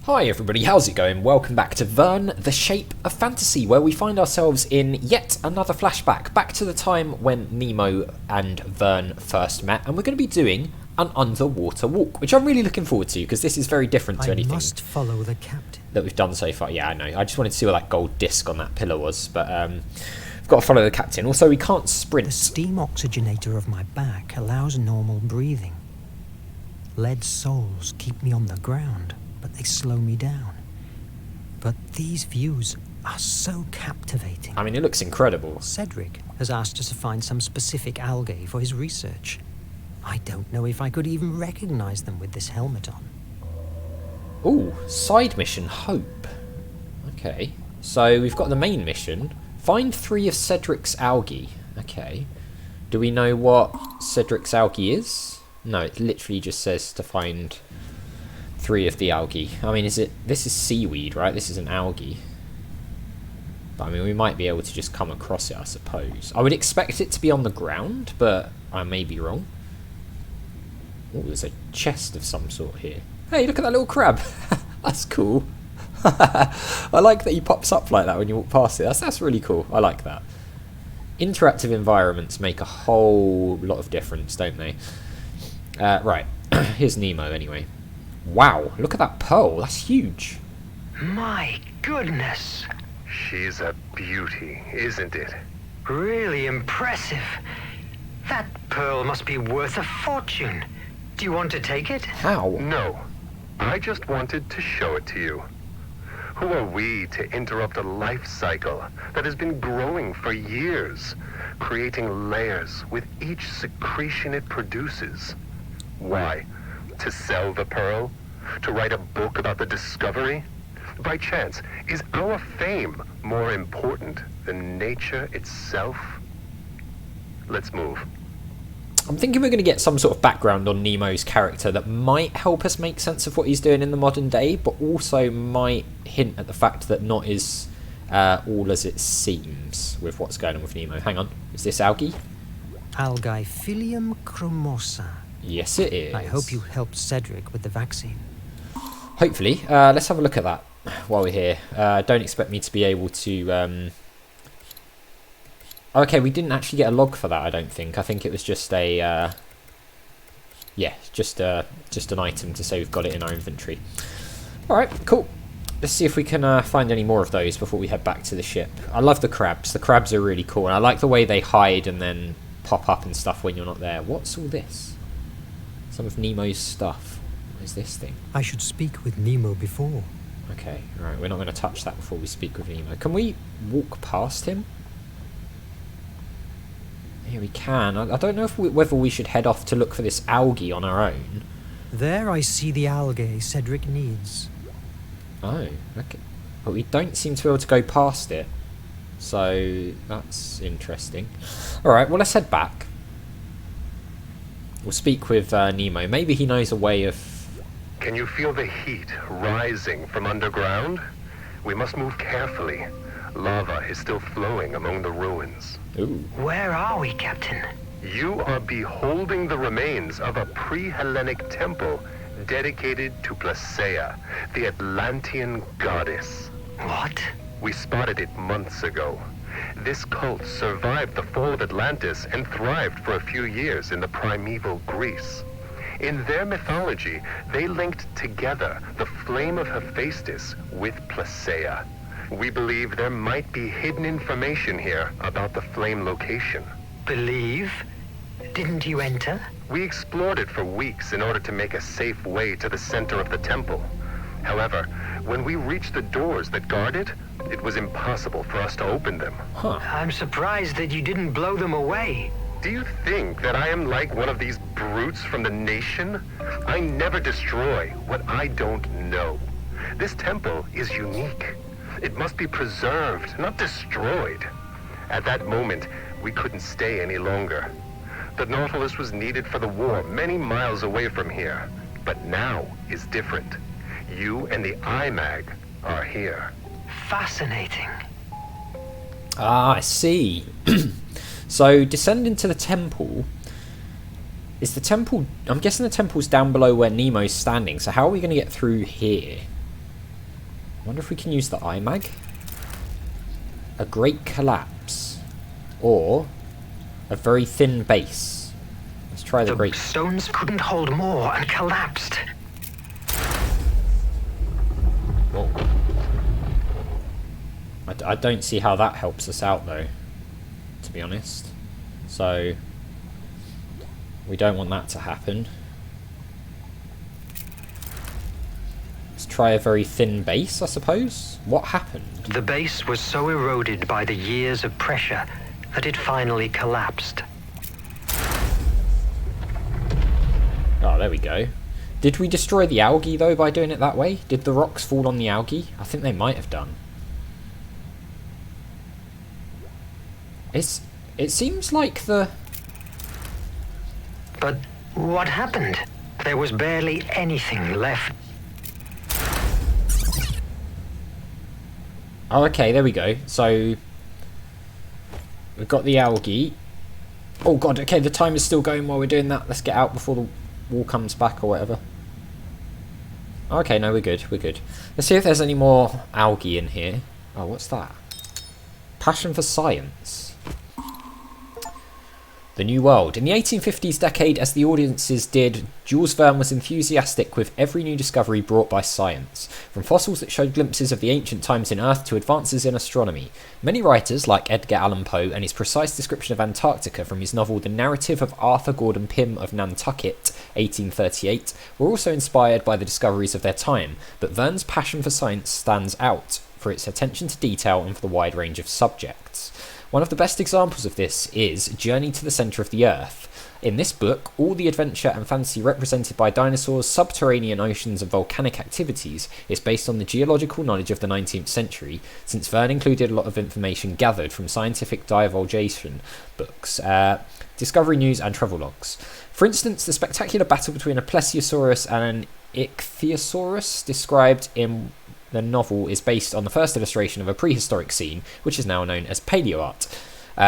Hi everybody, how's it going? Welcome back to Verne, the Shape of Fantasy, where we find ourselves in yet another flashback, back to the time when Nemo and Verne first met, and we're going to be doing an underwater walk, which I'm really looking forward to, because this is very different to anything must follow the captain that we've done so far. Yeah, I know, I just wanted to see what that gold disc on that pillar was, but we've got to follow the captain. Also, we can't sprint. The steam oxygenator of my back allows normal breathing. Lead soles keep me on the ground, but they slow me down. But these views are so captivating. I mean, it looks incredible. Cedric has asked us to find some specific algae for his research. I don't know if I could even recognize them with this helmet on. Ooh, side mission, Hope. Okay, so we've got the main mission. Find 3 of Cedric's algae. Okay. Do we know what Cedric's algae is? No, it literally just says to find 3 of the algae. I mean, this is seaweed, right? This is an algae. But I mean, we might be able to just come across it, I suppose. I would expect it to be on the ground, but I may be wrong. Oh, there's a chest of some sort here. Hey, look at that little crab. That's cool. I like that he pops up like that when you walk past it. That's really cool. I like that. Interactive environments make a whole lot of difference, don't they? Right. Here's Nemo, anyway. Wow, look at that pearl. That's huge. My goodness. She's a beauty, isn't it? Really impressive. That pearl must be worth a fortune. Do you want to take it? How? No. I just wanted to show it to you. Who are we to interrupt a life cycle that has been growing for years, creating layers with each secretion it produces? Why? To sell the pearl? To write a book about the discovery? By chance, is our fame more important than nature itself? Let's move. I'm thinking we're going to get some sort of background on Nemo's character that might help us make sense of what he's doing in the modern day, but also might hint at the fact that not is all as it seems with what's going on with Nemo. Hang on, is this algae? Algae Philium chromosa. Yes, it is. I hope you helped Cedric with the vaccine. Hopefully. Let's have a look at that while we're here. Don't expect me to be able to... Okay, we didn't actually get a log for that, I don't think. I think it was just a... Yeah, just an item to say we've got it in our inventory. Alright, cool. Let's see if we can find any more of those before we head back to the ship. I love the crabs. The crabs are really cool. And I like the way they hide and then pop up and stuff when you're not there. What's all this? Some of Nemo's stuff. What is this thing? I should speak with Nemo before. Okay, right, we're not going to touch that before we speak with Nemo. Can we walk past him? Here we can. I don't know whether we should head off to look for this algae on our own. There I see the algae Cedric needs. Oh, okay. But we don't seem to be able to go past it. So, that's interesting. Alright, well, let's head back. We'll speak with Nemo. Maybe he knows a way of... Can you feel the heat rising from underground? We must move carefully. Lava is still flowing among the ruins. Ooh. Where are we, Captain? You are beholding the remains of a pre-Hellenic temple dedicated to Placaea, the Atlantean goddess. What? We spotted it months ago. This cult survived the fall of Atlantis and thrived for a few years in the primeval Greece. In their mythology, they linked together the Flame of Hephaestus with Placaea. We believe there might be hidden information here about the flame location. Believe? Didn't you enter? We explored it for weeks in order to make a safe way to the center of the temple. However, when we reached the doors that guard it, it was impossible for us to open them. Huh. I'm surprised that you didn't blow them away. Do you think that I am like one of these brutes from the nation? I never destroy what I don't know. This temple is unique. It must be preserved, not destroyed. At that moment, we couldn't stay any longer. The Nautilus was needed for the war many miles away from here. But now is different. You and the IMAG are here. Fascinating. Ah, I see. So, descend into the temple. Is the temple... I'm guessing the temple's down below where Nemo's standing, so how are we going to get through here? wonder if we can use the IMAG. A great collapse. Or a very thin base. Let's try the great... The stones couldn't hold more and collapsed. Whoa. I don't see how that helps us out though, to be honest. So we don't want that to happen. Let's try a very thin base, I suppose. What happened? The base was so eroded by the years of pressure that it finally collapsed. Oh, there we go. Did we destroy the algae though by doing it that way? Did the rocks fall on the algae? I think they might have done. It seems like the... But what happened? There was barely anything left. Oh, okay, there we go. So we've got the algae. Oh god, okay, the time is still going while we're doing that. Let's get out before the wall comes back or whatever. Okay, no, we're good, we're good. Let's see if there's any more algae in here. Oh, what's that? Passion for science. The New World. In the 1850s decade, as the audiences did, Jules Verne was enthusiastic with every new discovery brought by science, from fossils that showed glimpses of the ancient times in Earth to advances in astronomy. Many writers, like Edgar Allan Poe and his precise description of Antarctica from his novel The Narrative of Arthur Gordon Pym of Nantucket, 1838, were also inspired by the discoveries of their time, but Verne's passion for science stands out for its attention to detail and for the wide range of subjects. One of the best examples of this is Journey to the Centre of the Earth. In this book, all the adventure and fantasy represented by dinosaurs, subterranean oceans and volcanic activities is based on the geological knowledge of the 19th century, since Verne included a lot of information gathered from scientific divulgation books, discovery news and travelogues. For instance, the spectacular battle between a plesiosaurus and an ichthyosaurus described in the novel is based on the first illustration of a prehistoric scene, which is now known as paleoart.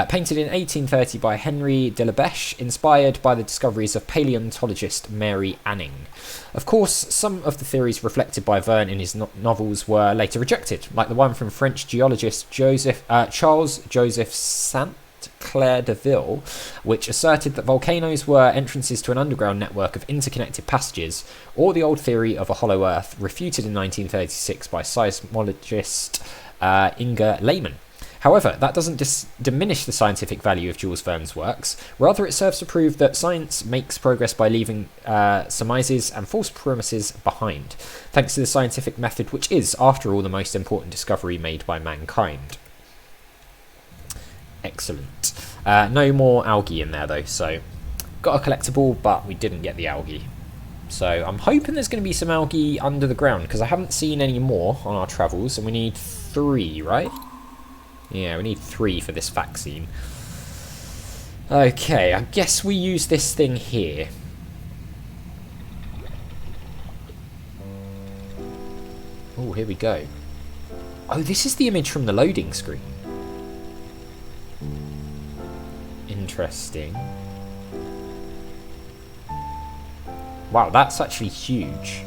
Painted in 1830 by Henry de la Beche, inspired by the discoveries of paleontologist Mary Anning. Of course, some of the theories reflected by Verne in his novels were later rejected, like the one from French geologist Charles Joseph Saint-Clair de Ville, which asserted that volcanoes were entrances to an underground network of interconnected passages, or the old theory of a hollow earth, refuted in 1936 by seismologist Inga Lehmann. However, that doesn't diminish the scientific value of Jules Verne's works. Rather, it serves to prove that science makes progress by leaving surmises and false premises behind, thanks to the scientific method, which is, after all, the most important discovery made by mankind. Excellent. No more algae in there, though, so got a collectible, but we didn't get the algae. So I'm hoping there's going to be some algae under the ground, because I haven't seen any more on our travels, and we need 3, right? Yeah, we need 3 for this vaccine. Okay, I guess we use this thing here. Oh, here we go. Oh, this is the image from the loading screen. Interesting. Wow, that's actually huge.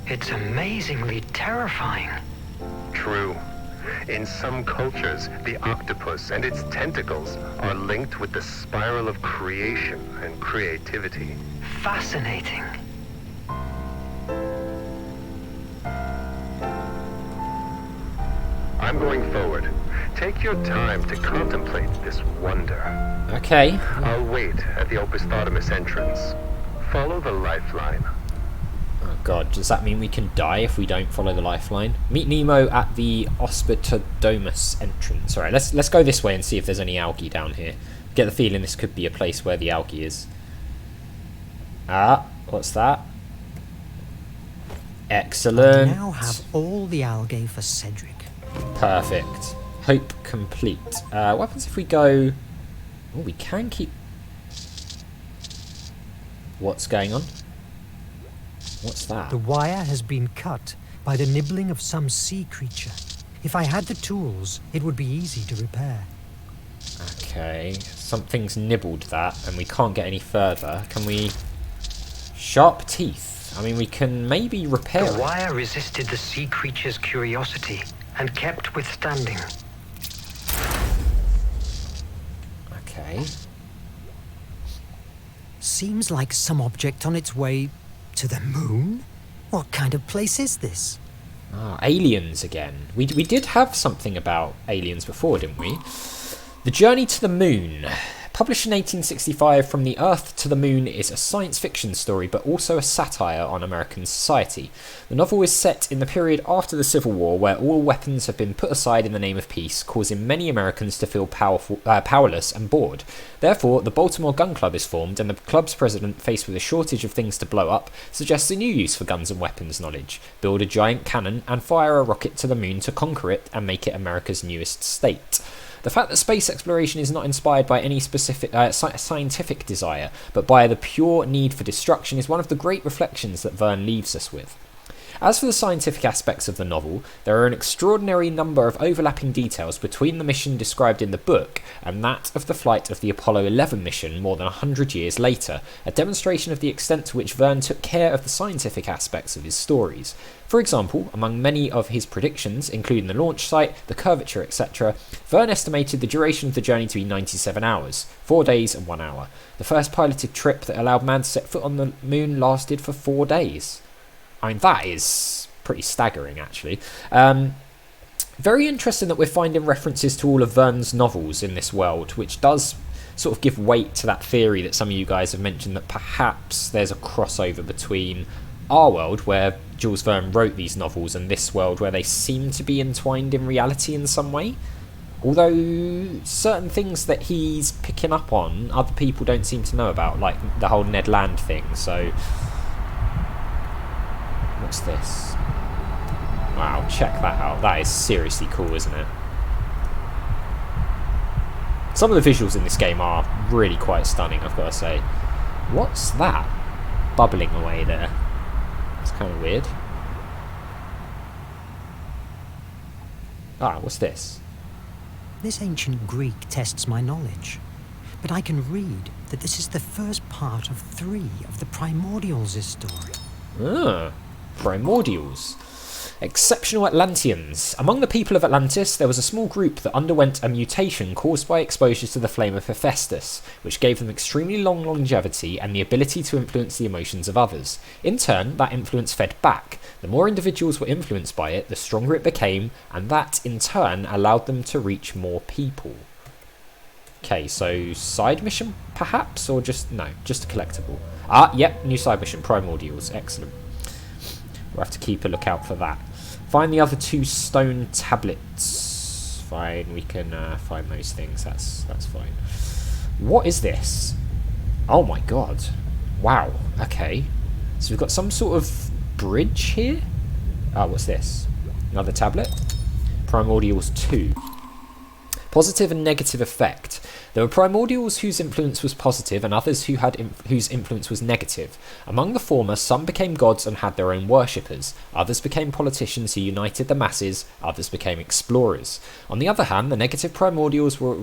It's amazingly terrifying. True. In some cultures, the octopus and its tentacles are linked with the spiral of creation and creativity. Fascinating. I'm going forward. Take your time to contemplate this wonder. Okay. I'll wait at the Opisthotomus entrance. Follow the lifeline. Oh god, does that mean we can die if we don't follow the lifeline? Meet Nemo at the Opisthotomus entrance. Alright, let's go this way and see if there's any algae down here. Get the feeling this could be a place where the algae is. Ah, what's that? Excellent. I now have all the algae for Cedric. Perfect. Hope complete. What happens if we go... Oh, we can keep... What's going on? What's that? The wire has been cut by the nibbling of some sea creature. If I had the tools, it would be easy to repair. Okay, something's nibbled that, and we can't get any further. Can we... Sharp teeth. I mean, we can maybe repair The it. wire resisted the sea creature's curiosity and kept withstanding. Okay. Seems like some object on its way to the moon? What kind of place is this? Ah, aliens again. We did have something about aliens before, didn't we? The Journey to the Moon. Published in 1865, From the Earth to the Moon is a science fiction story, but also a satire on American society. The novel is set in the period after the Civil War, where all weapons have been put aside in the name of peace, causing many Americans to feel powerless and bored. Therefore, the Baltimore Gun Club is formed, and the club's president, faced with a shortage of things to blow up, suggests a new use for guns and weapons knowledge: build a giant cannon and fire a rocket to the moon to conquer it and make it America's newest state. The fact that space exploration is not inspired by any specific scientific desire, but by the pure need for destruction, is one of the great reflections that Verne leaves us with. As for the scientific aspects of the novel, there are an extraordinary number of overlapping details between the mission described in the book and that of the flight of the Apollo 11 mission more than 100 years later, a demonstration of the extent to which Verne took care of the scientific aspects of his stories. For example, among many of his predictions, including the launch site, the curvature, etc., Verne estimated the duration of the journey to be 97 hours, 4 days and 1 hour. The first piloted trip that allowed man to set foot on the moon lasted for 4 days. I mean, that is pretty staggering, actually. Very interesting that we're finding references to all of Verne's novels in this world, which does sort of give weight to that theory that some of you guys have mentioned, that perhaps there's a crossover between our world, where Jules Verne wrote these novels, and this world, where they seem to be entwined in reality in some way. Although certain things that he's picking up on, other people don't seem to know about, like the whole Ned Land thing, so... What's this? Wow, check that out. That is seriously cool, isn't it? Some of the visuals in this game are really quite stunning, I've got to say. What's that? Bubbling away there. It's kind of weird. Ah, what's this? This ancient Greek tests my knowledge, but I can read that this is the first part of 3 of the Primordials' story. Ah, Primordials. Exceptional Atlanteans. Among the people of Atlantis, there was a small group that underwent a mutation caused by exposure to the Flame of Hephaestus, which gave them extremely long longevity and the ability to influence the emotions of others. In turn, that influence fed back. The more individuals were influenced by it, the stronger it became, and that, in turn, allowed them to reach more people. Okay, so side mission, perhaps? Or just... no, just a collectible. Ah, yep, new side mission, Primordials. Excellent. We'll have to keep a lookout for that. Find the other 2 stone tablets. Fine, we can find those things. That's fine. What is this? Oh my god. Wow. Okay. So we've got some sort of bridge here. Ah, what's this? Another tablet. Primordials 2. Positive and negative effect. There were primordials whose influence was positive and others whose influence was negative. Among the former, some became gods and had their own worshippers. Others became politicians who united the masses. Others became explorers. On the other hand, the negative primordials were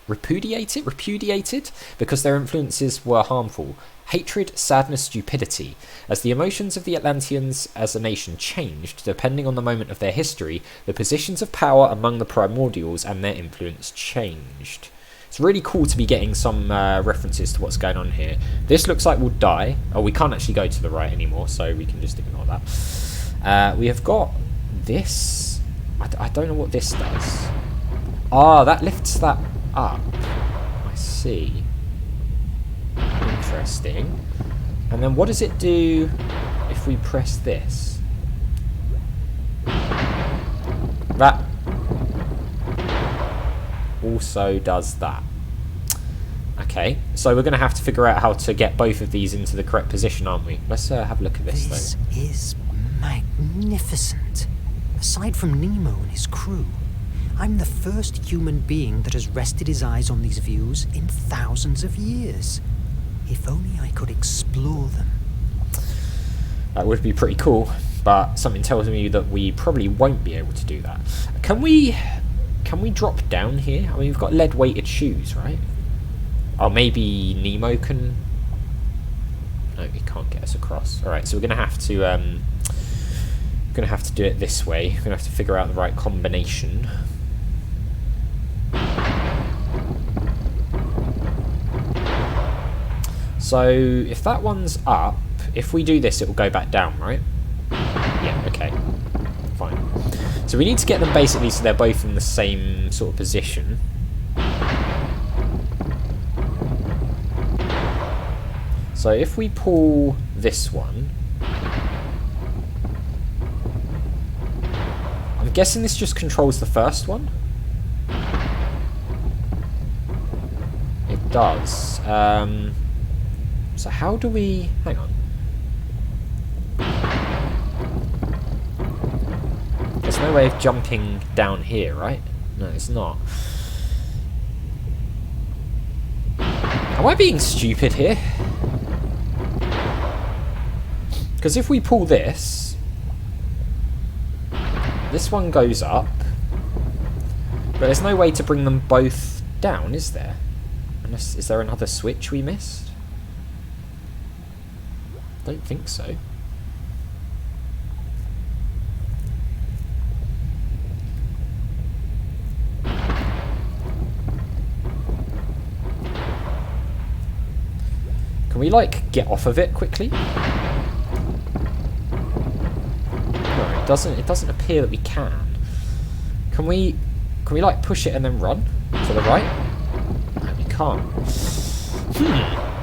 repudiated because their influences were harmful. Hatred, sadness, stupidity. As the emotions of the Atlanteans as a nation changed, depending on the moment of their history, the positions of power among the primordials and their influence changed. It's really cool to be getting some references to what's going on here. This looks like we'll die. Oh, we can't actually go to the right anymore, so we can just ignore that. We have got this. I don't know what this does. Ah, that lifts that up. I see. Interesting. And then what does it do if we press this? That also does that. Okay, so we're going to have to figure out how to get both of these into the correct position, aren't we? Let's have a look at this, This is magnificent. Aside from Nemo and his crew, I'm the first human being that has rested his eyes on these views in thousands of years. If only I could explore them. That would be pretty cool, but something tells me that we probably won't be able to do that. Can we drop down here? I mean, we've got lead-weighted shoes, right? Oh, maybe Nemo can No, he can't get us across. Alright, so we're gonna have to do it this way. We're gonna have to figure out the right combination. So if that one's up, if we do this, it will go back down, right? Yeah, okay. Fine. So we need to get them basically so they're both in the same sort of position. So if we pull this one, I'm guessing this just controls the first one? It does. So how do we... hang on. There's no way of jumping down here, right? No, it's not. Am I being stupid here? Because if we pull this, this one goes up, but there's no way to bring them both down, is there? Unless, is there another switch we missed? Don't think so. Can we, like, get off of it quickly? No, it doesn't appear that we can. Can we like push it and then run to the right? No, we can't.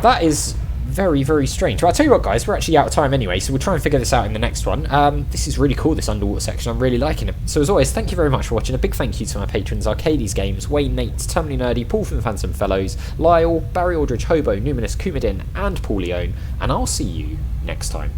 That is very, very strange. Well, I'll tell you what, guys, we're actually out of time anyway, so we'll try and figure this out in the next one. This is really cool, this underwater section. I'm really liking it. So as always, thank you very much for watching. A big thank you to my patrons, Arcades Games, Wayne, Nate, Terminally Nerdy, Paul from the Phantom Fellows, Lyle, Barry Aldridge, Hobo, Numinous, Kumadin, and Paul Leone, and I'll see you next time.